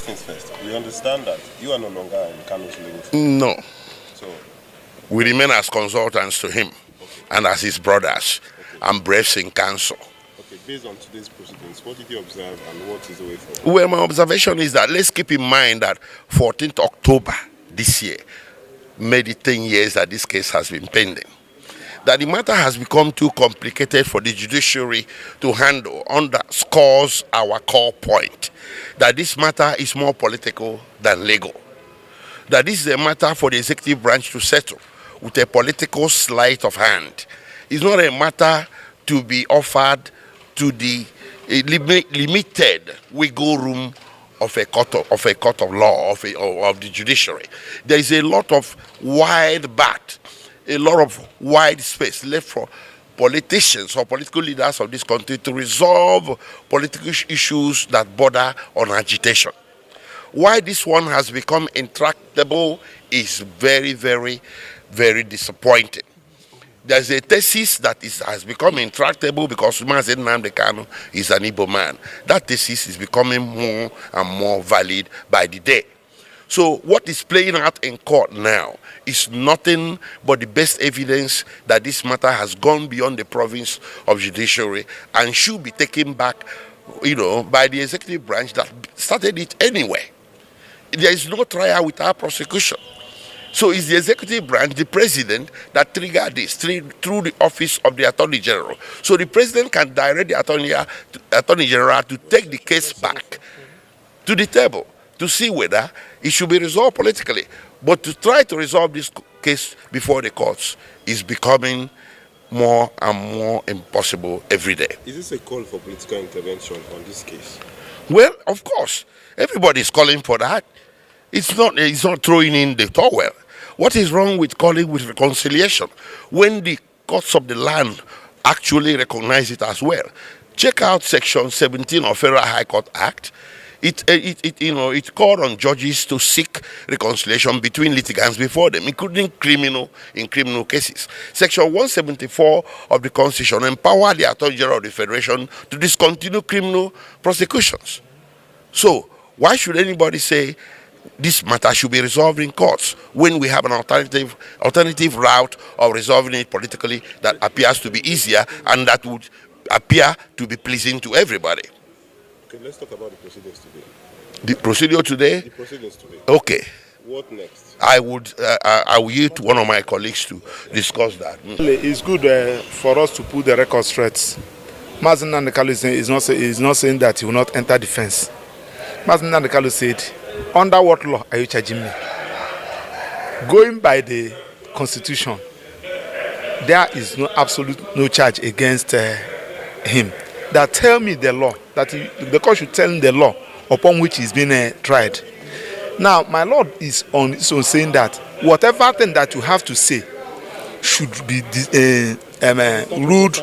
things first. We understand that you are no longer in Kanu's link. No. So We remain as consultants to him and as his brothers and braves in council. okay, based on today's proceedings, what did you observe and what is the way forward? Well, my observation is that let's keep in mind that 14th October this year made it 10 years that this case has been pending. That the matter has become too complicated for the judiciary to handle underscores our core point that this matter is more political than legal. That this is a matter for the executive branch to settle with a political sleight of hand. It's not a matter to be offered to the limited wiggle room of a court of law, of the judiciary. There is a lot of wide bat, a lot of wide space left for politicians or political leaders of this country to resolve political issues that border on agitation. Why this one has become intractable is very, very, very disappointing. There's a thesis that has become intractable because Mazi Nnamdi Kanu is an Igbo man. That thesis is becoming more and more valid by the day. So what is playing out in court now is nothing but the best evidence that this matter has gone beyond the province of judiciary and should be taken back, by the executive branch that started it anyway. There is no trial without prosecution. So it's the executive branch, the president, that triggered this through the office of the Attorney General. So the president can direct the Attorney General to take the case back to the table to see whether it should be resolved politically. But to try to resolve this case before the courts is becoming more and more impossible every day. Is this a call for political intervention on this case? Well, of course, everybody is calling for that. It's not throwing in the towel. What is wrong with calling with reconciliation when the courts of the land actually recognize it as well? Check out Section 17 of Federal High Court Act. It called on judges to seek reconciliation between litigants before them, including criminal cases. Section 174 of the Constitution empowered the Attorney General of the Federation to discontinue criminal prosecutions. So why should anybody say this matter should be resolved in courts when we have an alternative route of resolving it politically that appears to be easier and that would appear to be pleasing to everybody? Okay, let's talk about the proceedings today. The procedure today? The proceedings today. Okay. What next? I will yield to one of my colleagues to discuss that. It's good for us to put the record straight. Mazi Nnamdi Kanu is not saying that he will not enter defense. Mazi Nnamdi Kanu said, under what law are you charging me? Going by the Constitution, there is no charge against him. That tell me the law, that the court should tell him the law upon which he's been tried. Now, my Lord is on saying that whatever thing that you have to say should be ruled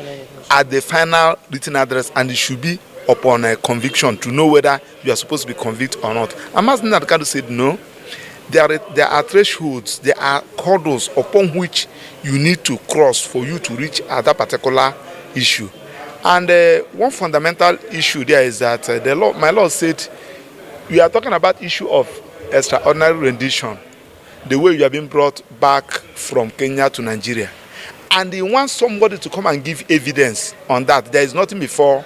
at the final written address, and it should be upon a conviction to know whether you are supposed to be convicted or not. And Mazi Nnamdi Kanu said no. There are thresholds, there are hurdles upon which you need to cross for you to reach at that particular issue. And one fundamental issue there is that my Lord said, we are talking about issue of extraordinary rendition, the way you have been brought back from Kenya to Nigeria. And he wants somebody to come and give evidence on that. There is nothing before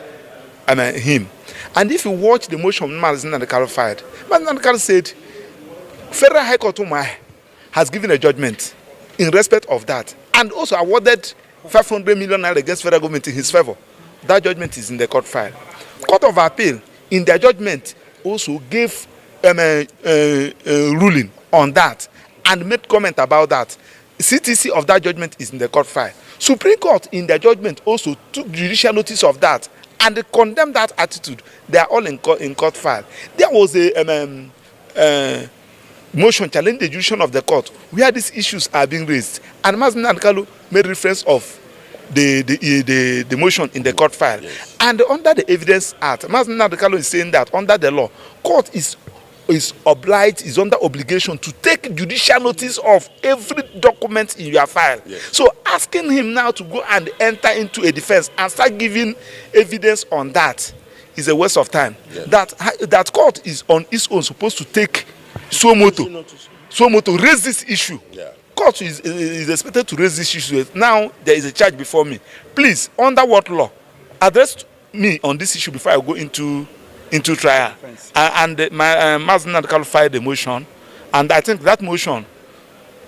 him. And if you watch the motion Mazi Nnamdi Kanu filed, Mazi Nnamdi Kanu said, Federal High Court has given a judgment in respect of that, and also awarded 500 million naira against federal government in his favor. That judgment is in the court file. Court of Appeal, in their judgment, also gave ruling on that and made comment about that. CTC of that judgment is in the court file. Supreme Court, in their judgment, also took judicial notice of that and they condemned that attitude. They are all in court file. There was a motion challenging the decision of the court where these issues are being raised, and Mazi Nnamdi Kanu made reference of the motion in the court file. Yes. And under the Evidence Act, Mazi Nnamdi Kanu is saying that under the law, court is under obligation to take judicial notice of every document in your file. Yes. So asking him now to go and enter into a defense and start giving evidence on that is a waste of time. Yes. That court is on its own supposed to take suo motu raise this issue. Yeah. Court is expected to raise this issue. Now there is a charge before me. Please, under what law, address me on this issue before I go into trial. And Mazi Nnamdi filed a motion, and I think that motion,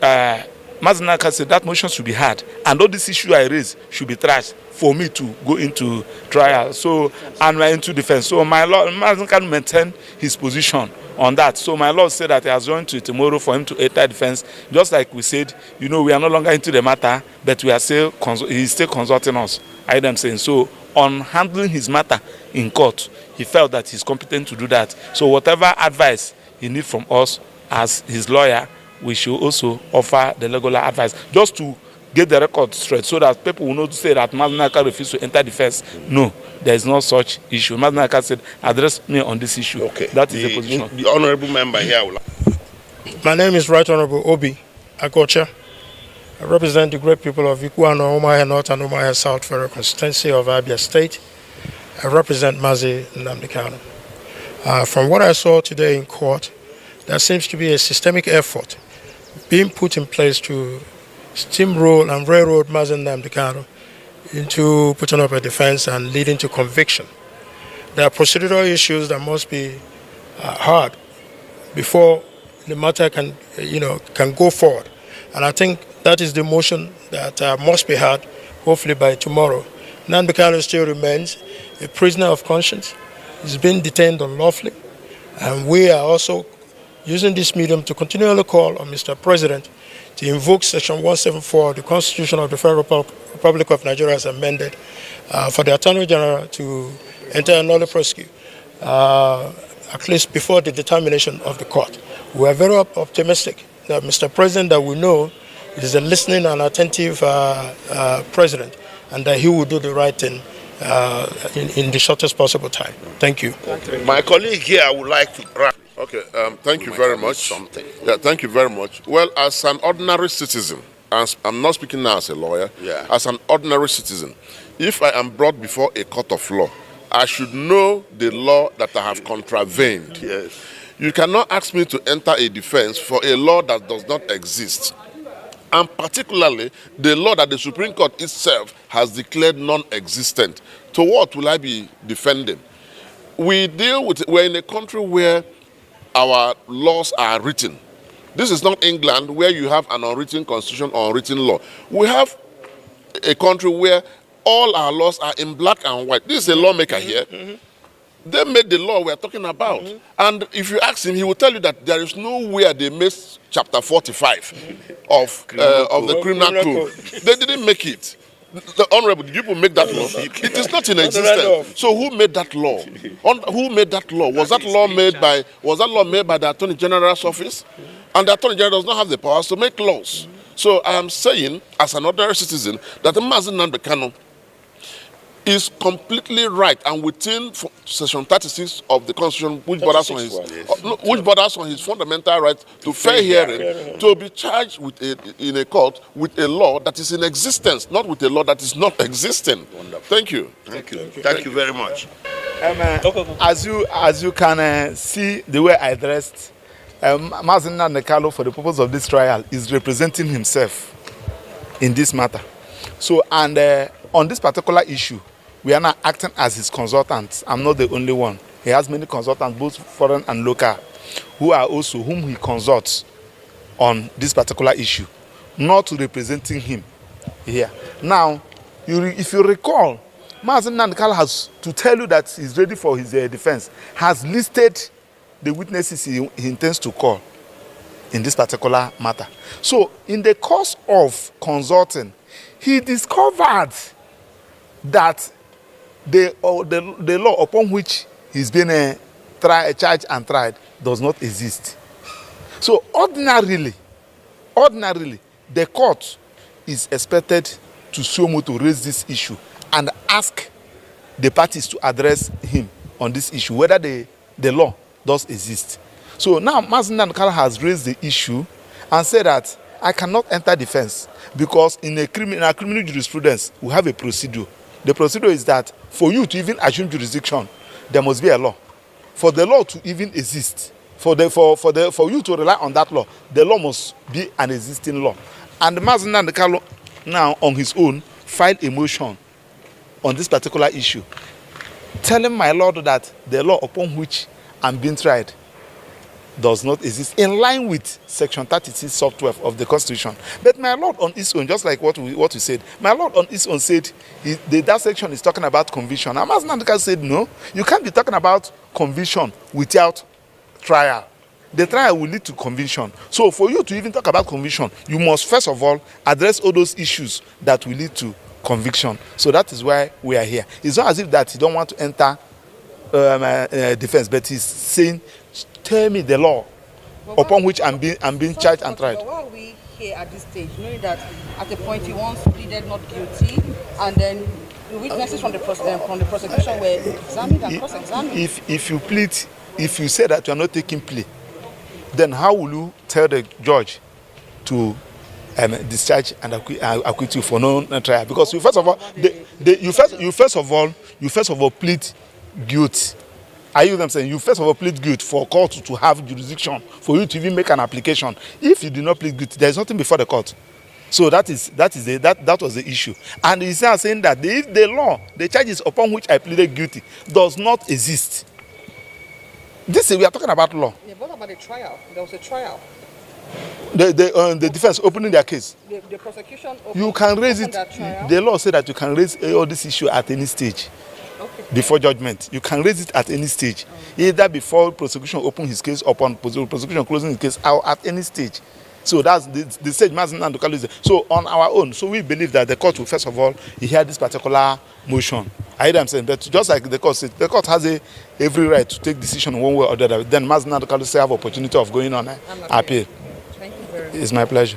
Mazi Nnamdi said that motion should be heard, and all this issue I raised should be trashed for me to go into trial. So, and we're into defense. So my lord, Mazi Nnamdi maintain his position on that. So my lord said that he has joined to tomorrow for him to enter defense. Just like we said, we are no longer into the matter, but we are still he's still consulting us. I am saying so. On handling his matter in court, he felt that he's competent to do that. So whatever advice he needs from us as his lawyer, we should also offer the legal advice, just to get the record straight, so that people will not say that Mazi Nnamdi refused to enter defense. No, there is no such issue. Mazi Nnamdi said, address me on this issue. Okay. That is the position. The honorable member here. My name is Right Honorable Obi Akocha. I represent the great people of Ikuano, Umuahia North and Umuahia South Federal Constituency of Abia State. I represent Mazi Nnamdi Kanu. From what I saw today in court, there seems to be a systemic effort being put in place to steamroll and railroad Mazi Nnamdi Kanu into putting up a defense and leading to conviction. There are procedural issues that must be heard before the matter can go forward. And I think that is the motion that must be heard, hopefully by tomorrow. Nnamdi Kanu still remains a prisoner of conscience. He's been detained unlawfully. And we are also using this medium to continually call on Mr. President to invoke Section 174 of the Constitution of the Federal Republic of Nigeria as amended for the Attorney General to enter a nolle prosequi, at least before the determination of the court. We are very optimistic that Mr. President, that we know is a listening and attentive president, and that he will do the right thing in the shortest possible time. Thank you. My colleague here would like to... Okay, thank you very much. Yeah, thank you very much. Well, as an ordinary citizen, as I'm not speaking now as a lawyer, as an ordinary citizen, if I am brought before a court of law, I should know the law that I have contravened. Yes. You cannot ask me to enter a defense for a law that does not exist. And particularly, the law that the Supreme Court itself has declared non-existent. To what will I be defending? We're in a country where our laws are written. This is not England, where you have an unwritten constitution or unwritten law. We have a country where all our laws are in black and white. This is a lawmaker here. They made the law we're talking about. And if you ask him, he will tell you that there is nowhere they made chapter 45 of the criminal code. They didn't make it. The honorable, did people make that law? It is not in existence. So who made that law? Who made that law? Was that law made by the Attorney General's office? And the Attorney General does not have the powers to make laws. So I am saying, as an ordinary citizen, that Mazi Nnamdi Kanu is completely right and within Section 36 of the Constitution, which borders on his fundamental right to fair hearing, to be charged with in a court with a law that is in existence, not with a law that is not existing. Wonderful. Thank you. Thank you very much. As you can see the way I dressed, Mazi Nnamdi Kanu, for the purpose of this trial, is representing himself in this matter. So, and on this particular issue, we are now acting as his consultants. I'm not the only one. He has many consultants, both foreign and local, whom he consults on this particular issue, not representing him here. Now, if you recall, Mazi Nnamdi Kanu has, to tell you that he's ready for his defense, has listed the witnesses he intends to call in this particular matter. So, in the course of consulting, he discovered that the law upon which he's been charged and tried does not exist. So ordinarily, the court is expected to raise this issue and ask the parties to address him on this issue, whether the law does exist. So now Mazi Nnamdi Kanu has raised the issue and said that I cannot enter defense because in a criminal jurisprudence, we have a procedure. The procedure is that for you to even assume jurisdiction, there must be a law. For the law to even exist, for you to rely on that law, the law must be an existing law. And Mazi Nnamdi now on his own filed a motion on this particular issue, telling my lord that the law upon which I'm being tried does not exist, in line with section 36 sub 12 of the Constitution. But my lord on his own, just like what we said, my lord on his own said that section is talking about conviction. And Mazi Nnamdi said, no, you can't be talking about conviction without trial. The trial will lead to conviction. So for you to even talk about conviction, you must first of all address all those issues that will lead to conviction. So that is why we are here. It's not as if that he don't want to enter defense, but he's saying, tell me the law upon which I'm being charged and tried. But why are we here at this stage, knowing that at the point he once pleaded not guilty, and then the witnesses from the prosecution were examined and cross-examined? If you say that you are not taking plea, then how will you tell the judge to discharge and acquit you for no trial? Because you first of all plead guilt. Are you them saying you first of all plead guilt for court to have jurisdiction for you to even make an application? If you do not plead guilty, there is nothing before the court. So that was the issue. And he's now saying that if the law, the charges upon which I pleaded guilty, does not exist. We are talking about law. Yeah, what about the trial? There was a trial. The defense opening their case. The prosecution. You can raise it. The law said that you can raise all this issue at any stage. Okay. Before judgment, you can raise it at any stage, either before prosecution open his case, upon prosecution closing his case, or at any stage. So that's the stage Mazi Nnamdi is. So on our own, so we believe that the court will first of all hear this particular motion. I hear them saying that just like the court said, the court has every right to take decision one way or the other. Then Mazi Nnamdi still have opportunity of going on appeal. Thank you very much. It's my pleasure.